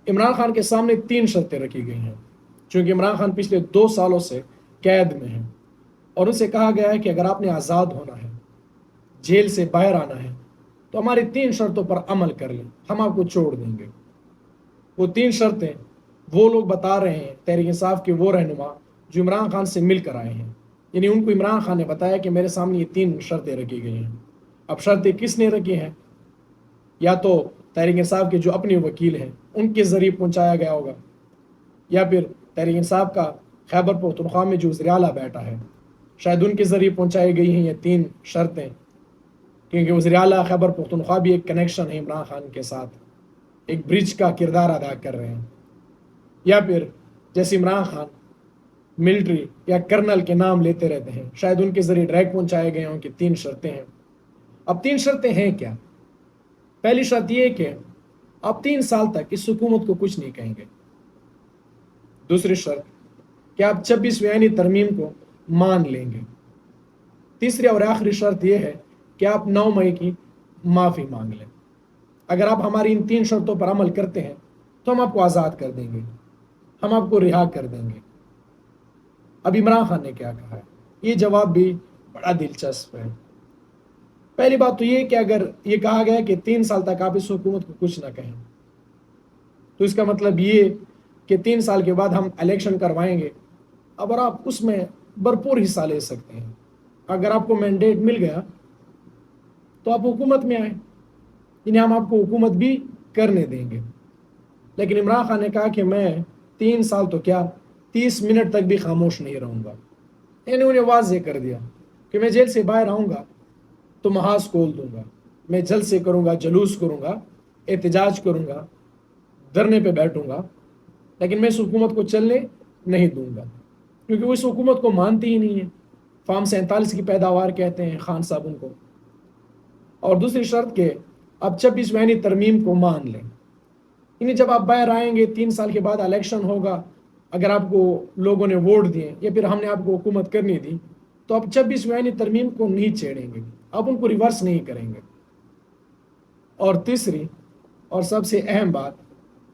عمران خان کے سامنے 3 شرطیں رکھی گئی ہیں، چونکہ عمران خان پچھلے 2 سالوں سے قید میں ہیں، اور ان سے کہا گیا ہے کہ اگر آپ نے آزاد ہونا ہے، جیل سے باہر آنا ہے، تو ہماری 3 شرطوں پر عمل کر لیں، ہم آپ کو چھوڑ دیں گے۔ وہ 3 شرطیں وہ لوگ بتا رہے ہیں، تحریک انصاف کے وہ رہنما جو عمران خان سے مل کر آئے ہیں، یعنی ان کو عمران خان نے بتایا کہ میرے سامنے یہ 3 شرطیں رکھی گئی ہیں۔ اب شرطیں کس نے رکھی ہیں؟ یا تو تحریک انصاف کے جو اپنے وکیل ہیں ان کے ذریعے پہنچایا گیا ہوگا، یا پھر تحریک انصاف کا خیبر پختونخوا میں جو وزیر اعلیٰ بیٹھا ہے شاید ان کے ذریعے پہنچائی گئی ہیں یہ 3 شرطیں، کیونکہ وزیر اعلیٰ خیبر پختونخوا بھی ایک کنیکشن ہے عمران خان کے ساتھ، ایک برج کا کردار ادا کر رہے ہیں۔ یا پھر جیسے عمران خان ملٹری یا کرنل کے نام لیتے رہتے ہیں، شاید ان کے ذریعے ڈائریکٹ پہنچائے گئے ہوں کہ 3 شرطیں ہیں۔ اب 3 شرطیں ہیں کیا؟ پہلی شرط یہ کہ آپ 3 سال تک اس حکومت کو کچھ نہیں کہیں گے۔ دوسری شرط کہ آپ 26ویں آئینی ترمیم کو مان لیں گے۔ تیسری اور آخری شرط یہ ہے کہ آپ 9 مئی کی معافی مانگ لیں۔ اگر آپ ہماری ان 3 شرطوں پر عمل کرتے ہیں تو ہم آپ کو آزاد کر دیں گے، ہم آپ کو رہا کر دیں گے۔ اب عمران خان نے کیا کہا ہے؟ یہ جواب بھی بڑا دلچسپ ہے۔ پہلی بات تو یہ کہ اگر یہ کہا گیا کہ 3 سال تک آپ اس حکومت کو کچھ نہ کہیں، تو اس کا مطلب یہ کہ 3 سال کے بعد ہم الیکشن کروائیں گے، اب اور آپ اس میں بھرپور حصہ لے سکتے ہیں۔ اگر آپ کو مینڈیٹ مل گیا تو آپ حکومت میں آئیں، یعنی ہم آپ کو حکومت بھی کرنے دیں گے۔ لیکن عمران خان نے کہا کہ میں 3 سال تو کیا 30 منٹ تک بھی خاموش نہیں رہوں گا، یعنی انہیں واضح کر دیا کہ میں جیل سے باہر آؤں گا تو محاذ کھول دوں گا، میں جلسے کروں گا، جلوس کروں گا، احتجاج کروں گا، دھرنے پہ بیٹھوں گا، لیکن میں اس حکومت کو چلنے نہیں دوں گا، کیونکہ وہ اس حکومت کو مانتی ہی نہیں ہے۔ فارم 47 کی پیداوار کہتے ہیں خان صاحب ان کو۔ اور دوسری شرط کہ اب 26ویں آئینی ترمیم کو مان لیں، یعنی جب آپ باہر آئیں گے 3 سال کے بعد الیکشن ہوگا، اگر آپ کو لوگوں نے ووٹ دیے یا پھر ہم نے آپ کو حکومت کرنی دی تو آپ 26ویں آئینی ترمیم کو نہیں چھیڑیں گے، آپ ان کو ریورس نہیں کریں گے۔ اور تیسری اور سب سے اہم بات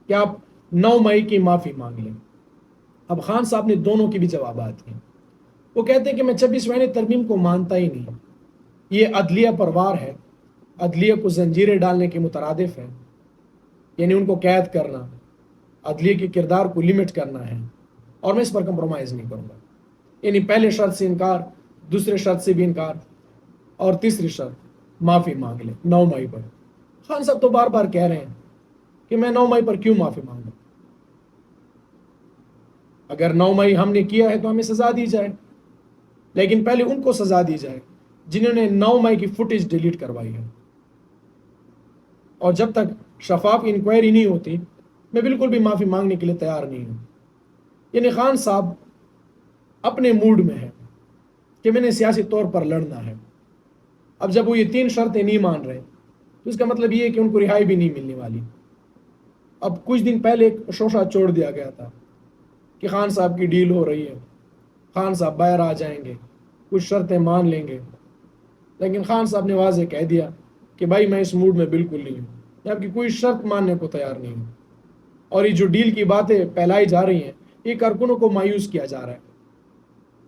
کہ آپ 9 مئی کی معافی مانگ لیں۔ اب خان صاحب نے دونوں کی بھی جوابات ہیں۔ وہ کہتے ہیں کہ میں 26ویں آئینی ترمیم کو مانتا ہی نہیں، یہ عدلیہ پر وار ہے، عدلیہ کو زنجیریں ڈالنے کے مترادف ہے، یعنی ان کو قید کرنا، عدلیہ کے کردار کو لمٹ کرنا ہے، اور میں اس پر کمپرومائز نہیں کروں گا۔ یعنی پہلے شرط سے انکار، دوسرے شرط سے بھی انکار، اور تیسری شرط معافی مانگ لیں 9 مئی پر۔ خان صاحب تو بار بار کہہ رہے ہیں کہ میں 9 مئی پر کیوں معافی مانگوں؟ اگر 9 مئی ہم نے کیا ہے تو ہمیں سزا دی جائے، لیکن پہلے ان کو سزا دی جائے جنہوں نے 9 مئی کی فوٹیج ڈیلیٹ کروائی ہے۔ اور جب تک شفاف انکوائری نہیں ہوتی میں بالکل بھی معافی مانگنے کے لیے تیار نہیں ہوں۔ یعنی خان صاحب اپنے موڈ میں ہے کہ میں نے سیاسی طور پر لڑنا ہے۔ اب جب وہ یہ 3 شرطیں نہیں مان رہے تو اس کا مطلب یہ ہے کہ ان کو رہائی بھی نہیں ملنے والی۔ اب کچھ دن پہلے ایک شوشہ چھوڑ دیا گیا تھا کہ خان صاحب کی ڈیل ہو رہی ہے، خان صاحب باہر آ جائیں گے، کچھ شرطیں مان لیں گے، لیکن خان صاحب نے واضح کہہ دیا کہ بھائی میں اس موڈ میں بالکل نہیں ہوں، میں آپ کی کوئی شرط ماننے کو تیار نہیں ہوں۔ اور یہ جو ڈیل کی باتیں پھیلائی جا رہی ہیں یہ کارکنوں کو مایوس کیا جا رہا ہے،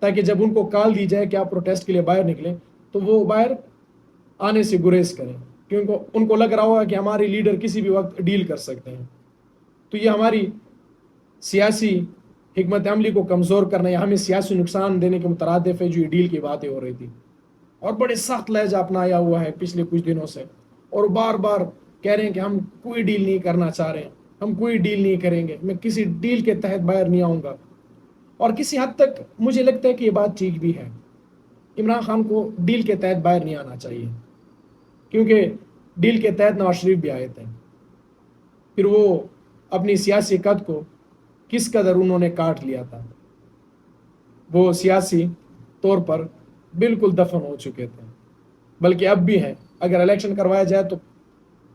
تاکہ جب ان کو کال دی جائے کہ آپ پروٹیسٹ کے لیے باہر نکلیں تو وہ باہر آنے سے گریز کریں، کیونکہ ان کو لگ رہا ہوگا کہ ہمارے لیڈر کسی بھی وقت ڈیل کر سکتے ہیں۔ تو یہ ہماری سیاسی حکمت عملی کو کمزور کرنا یا ہمیں سیاسی نقصان دینے کے مترادف ہے جو یہ ڈیل کی باتیں ہو رہی تھی۔ اور بڑے سخت لہجہ اپنایا ہوا ہے پچھلے کچھ دنوں سے، اور بار بار کہہ رہے ہیں کہ ہم کوئی ڈیل نہیں کرنا چاہ رہے ہیں، ہم کوئی ڈیل نہیں کریں گے، میں کسی ڈیل کے تحت باہر نہیں آؤں گا۔ اور کسی حد تک مجھے لگتا ہے کہ یہ بات ٹھیک بھی ہے، عمران خان کو ڈیل کے تحت باہر نہیں آنا چاہیے، کیونکہ ڈیل کے تحت نواز شریف بھی آئے تھے، پھر وہ اپنی سیاسی قد کو کس قدر انہوں نے کاٹ لیا تھا، وہ سیاسی طور پر بالکل دفن ہو چکے تھے، بلکہ اب بھی ہیں۔ اگر الیکشن کروایا جائے تو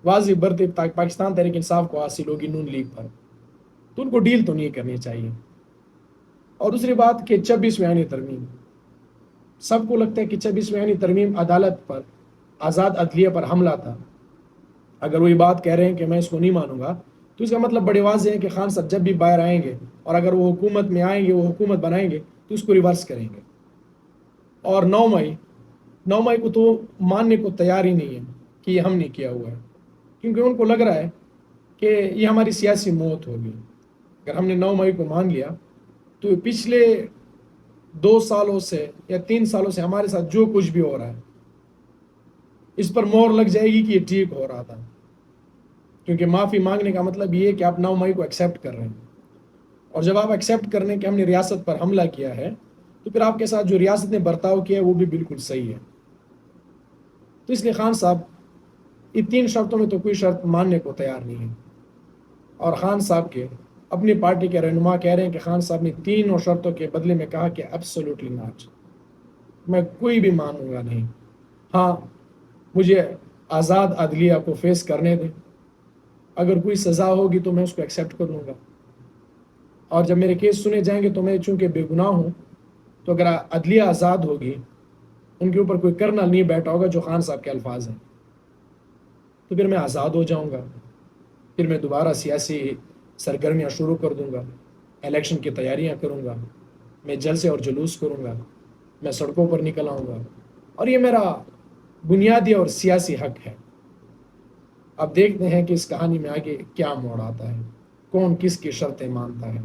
واضح برتی پاکستان تحریک انصاف کو حاصل ہوگی نون لیگ پر، تو ان کو ڈیل تو نہیں کرنی چاہیے۔ اور دوسری بات کہ 26ویں آئینی ترمیم، سب کو لگتا ہے کہ 26ویں آئینی ترمیم عدالت پر، آزاد عدلیہ پر حملہ تھا۔ اگر وہ یہ بات کہہ رہے ہیں کہ میں اس کو نہیں مانوں گا تو اس کا مطلب بڑے واضح ہے کہ خان صاحب جب بھی باہر آئیں گے اور اگر وہ حکومت میں آئیں گے، وہ حکومت بنائیں گے، تو اس کو ریورس کریں گے. اور 9 مئی کو تو ماننے کو تیار ہی نہیں ہے کہ یہ ہم نے کیا ہوا ہے، کیونکہ ان کو لگ رہا ہے کہ یہ ہماری سیاسی موت ہوگی. اگر ہم نے 9 مئی کو مان لیا تو پچھلے 2 سالوں سے یا 3 سالوں سے ہمارے ساتھ جو کچھ بھی ہو رہا ہے اس پر مہر لگ جائے گی کہ یہ ٹھیک ہو رہا تھا. کیونکہ معافی مانگنے کا مطلب یہ ہے کہ آپ 9 مئی کو ایکسیپٹ کر رہے ہیں، اور جب آپ ایکسیپٹ کرنے کہ ہم نے ریاست پر حملہ کیا ہے تو پھر آپ کے ساتھ جو ریاست نے برتاؤ کیا ہے وہ بھی بالکل صحیح ہے. تو اس لیے خان صاحب یہ 3 شرطوں میں تو کوئی شرط ماننے کو تیار نہیں ہے. اور خان صاحب کے اپنی پارٹی کے رہنما کہہ رہے ہیں کہ خان صاحب نے 3 شرطوں کے بدلے میں کہا کہ ایبسولوٹلی ناٹ، میں کوئی بھی مانوں گا نہیں. ہاں، مجھے آزاد عدلیہ کو فیس کرنے دیں، اگر کوئی سزا ہوگی تو میں اس کو ایکسیپٹ کر لوں گا، اور جب میرے کیس سنے جائیں گے تو میں چونکہ بے گناہ ہوں، تو اگر عدلیہ آزاد ہوگی، ان کے اوپر کوئی کرنل نہیں بیٹھا ہوگا جو خان صاحب کے الفاظ ہیں، تو پھر میں آزاد ہو جاؤں گا. پھر میں دوبارہ سیاسی سرگرمیاں شروع کر دوں گا، الیکشن کی تیاریاں کروں گا، میں جلسے اور جلوس کروں گا، میں سڑکوں پر نکل آؤں گا، اور یہ میرا بنیادی اور سیاسی حق ہے. اب دیکھتے ہیں کہ اس کہانی میں آگے کیا موڑ آتا ہے، کون کس کی شرطیں مانتا ہے.